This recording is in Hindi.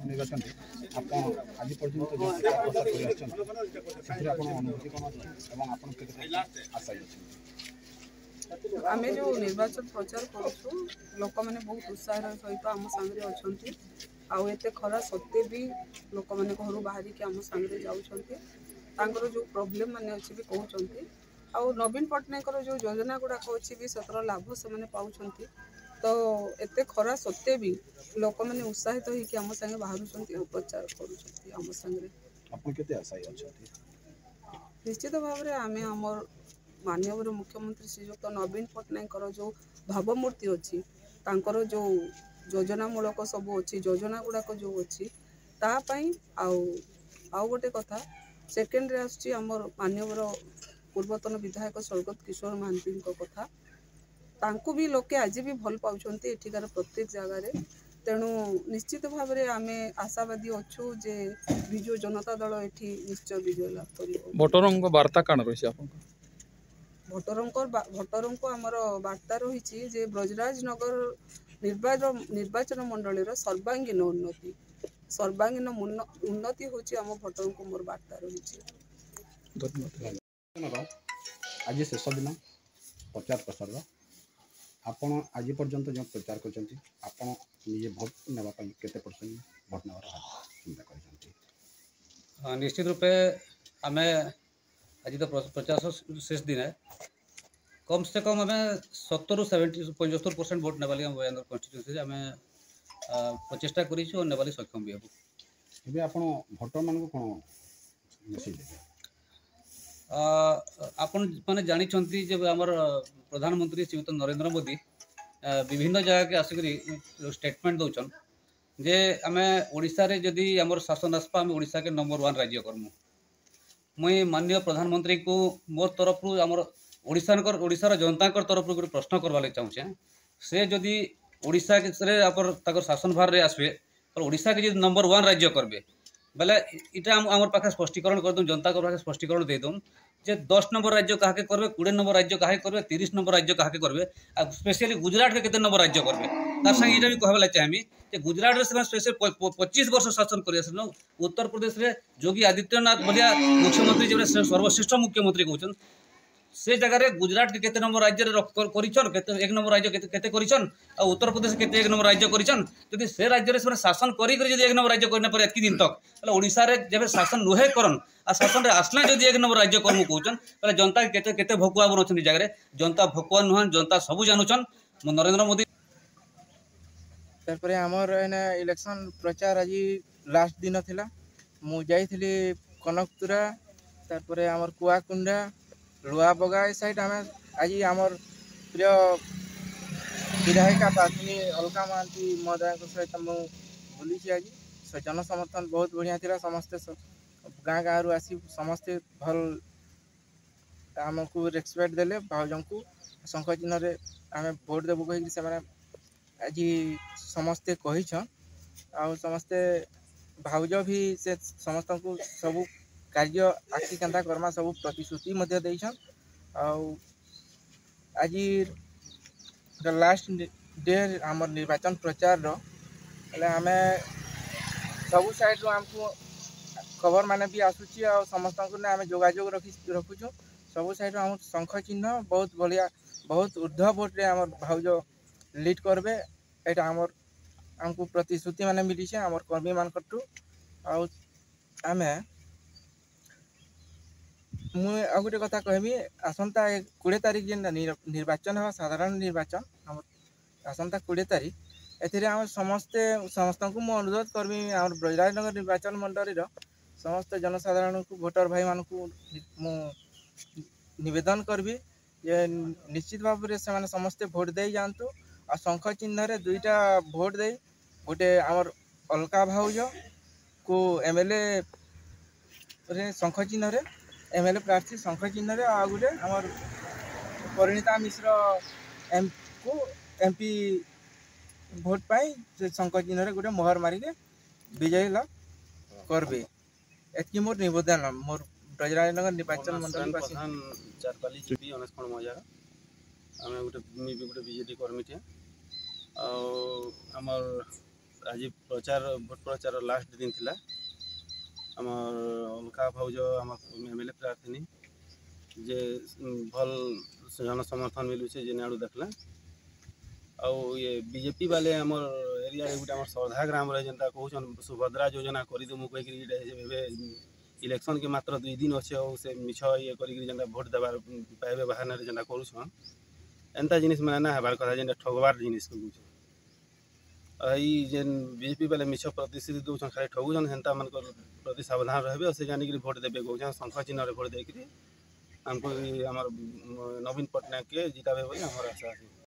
निर्वाचन आप आज पर्यटन जो प्रचार प्रसार कर अनुभूति कौन अच्छी आशा आमे जो निर्वाचन प्रचार करूँ लोक मैंने बहुत उत्साह सहित आम सांगे अच्छा आते खरा सत्वे भी लोक मैंने घर बाहर की आम सांगे जाऊँच जो प्रोब्लेम मान अच्छी भी कहते आउ नवीन पट्टनायक जो योजना गुड़ाक अच्छी भी सतर लाभ से पाँच तो एते खरा सत्वे भी लोक मैंने उत्साहित होकर आम सांगे बाहर प्रचार करुम सांगे निश्चित भाव में आम आमर माननीय मुख्यमंत्री श्रीजुक्त नवीन पट्टनायक जो भावमूर्ति अच्छी तांकर जो योजना मूलक सब अच्छी योजना गुड़ाक जो अच्छी तापाई आउ गोटे कथा सेकेंड आमर माननीय पूर्वतन विधायक स्वर्गत किशोर महांती कथा तांको भी लोके आज भी भल पाउछन्ते एठिकार प्रत्येक जगह तेणु निश्चित भाव में आम आशावादी अच्छु जे विजु जनता दल एठी निश्चय विजय लाभ करिवो। भोटरंक वार्ता काण रहिछि आपन भोटरों को आमर वार्ता रही जे ब्रजराज नगर निर्वाचन मंडल सर्वांगीन उन्नति होची आम भोटरों को मोर वार्ता रही। आज शेष दिन प्रचार प्रसार आपण आज पर्यंत जो प्रचार करजे भोट नापी के भोट ना चिंता कर निश्चित रूपे आम आज तो प्रचार शेष दिन है कम से कम आम 70 ରୁ 75% भोट नेबाली आम बयानगर कन्स्टिट्यूएंसी आम प्रचेषा कर सक्षम भी हेबू आप भोटर मान कौन मेसेज देते आपण मैंने जानी जब आमर प्रधानमंत्री श्रीयुक्त नरेंद्र मोदी विभिन्न जगह के आसिक स्टेटमेंट दौन जे आम ओडिशा रे जदि आमर शासन आसपा आम ओडिशा के नंबर 1 राज्य करमु मुई माननीय प्रधानमंत्री को मोर तरफ आमर ओडिशार जनता तरफ गोटे प्रश्न करवा चाहूँचे से जदि ओडिशा के शासन भार आसबे तो ओडिशा के नंबर 1 राज्य करबे बेले इटा आम पाखे स्पष्टीकरण करदे जनता पाखे स्पष्टीकरण देदे जे 10 नंबर राज्य क्या करबे 20 नंबर राज्य क्या करबे 30 नंबर राज्य क्या करबे आ स्पेशली गुजरात के केते नंबर राज्य करबे तार संगे इटा भी कहबा चाहमी जे गुजरात रे से स्पेशल 25 वर्ष शासन करिया उत्तर प्रदेश रे योगी आदित्यनाथ बलिया मुख्यमंत्री जब सर्वश्रेष्ठ मुख्यमंत्री कहउछन से जगह रे गुजरात के केते नंबर राज्य रे करिछन केते 1 नंबर राज्य केते करिछन आ उत्तर प्रदेश केते 1 नंबर राज्य करिछन यदि से राज्य रे से शासन करी यदि 1 नंबर राज्य करने पर एतकी दिन तक मतलब ओडिशा रे जब शासन नुहे करन आ शासन रे आसला जदि 1 नंबर राज्य करमु कहउछन पहले जनता केते केते भकुआ बनछन जगह रे जनता भकुआ नुहन जनता सब जानुछन नरेंद्र मोदी तारपरे हमर एने इलेक्शन प्रचार आज लास्ट दिन थिला मु जाइथिली कनकतुरा तारपरे हमर कुआकुंडा लुआ बगा साइड आम आज आमर प्रिय विधायिका पाथिनी अलका महांती महोदय सहित बुली आज जन समर्थन बहुत बढ़िया थिला समस्ते गाँ गाँव आसी समस्ते भल आमको रेस्पेक्ट देले भाउजों को शंख चिन्ह आम भोट देबू कही से आज समस्ते कहीछन आ समस्ते भाउज भी से समस्त को सब कार्य आखि केन्ता करमा सब प्रतिश्रुति देछन आज लास्ट डे आम निर्वाचन प्रचार रे आम सब साइड आमको खबर माने भी आसूची आ समस्त आम जोगाजोग रखुचु सब साइड आम शंख चिन्ह बहुत बढ़िया बहुत ऊर्ध्व भोट रे आम भाउज लीड करबे एटा आमको प्रतिश्रुति माने मिली छे आम कर्मी मान आमे मुझे आ गोटे कथा कहमी आसंता 20 तारीख जेन निर्वाचन है साधारण निर्वाचन आम आसंता 20 तारीख एथिरे आम समस्ते समस्त को मु अनुरोध करमी आम ब्रजराज नगर निर्वाचन मंडली समस्त जनसाधारण को भोटर भाई मान को मु निवेदन करबी जे निश्चित भाव में से समस्ते भोट दे जातु आ शंख चिन्ह रे 2टा भोट दे गोटे आमर अलका भाउज को एमएलए रे शंख चिन्ह रे एमएलए प्रार्थी शंख चिन्ह रे आ गोटे आमर परिणीता मिश्र एम को एमपी भोट पाई से शंख चिन्ह रे गोटे मोहर मारी के विजयी लाभ करबे एतकी मोर निवेदन मोर ब्रजराजनगर निर्वाचन मंडल प्रधान चारपाली जीपी अनेश मजा आम गोटे बीजेडी कर्मी थे आमर आज भोट प्रचार लास्ट दिन थिला आमर अलका भाउज आम एमएलए प्रार्थनी जे भल जन समर्थन मिलूचे जेने आड़ू देखला आउ ये बीजेपी वाले आमर एरिया गोटे आम श्रद्धा ग्राम रे जेनता कहउछन सुभद्रा योजना करि दमु कहि इलेक्शन के मात्र 2 दिन अच्छे और से मिछ ये करी जेनता भोट देवार पाइबे बहाना रे जेनता करूछन एंता जिनिस माने ना हेबार कथा जेनता ठगवार जिनिस कहउछन आई जेन बीजेपी वाले मिछ प्रतिश्रुति दउछन खाली ठगुछन हेंता मन प्रति सावधान रहबे और से जानि कि भोट देबे कहउछन शंख चिन्ह रे भोट देकरी हमको हमर नवीन पटनायक के जिताबे बोली हमर आशा है।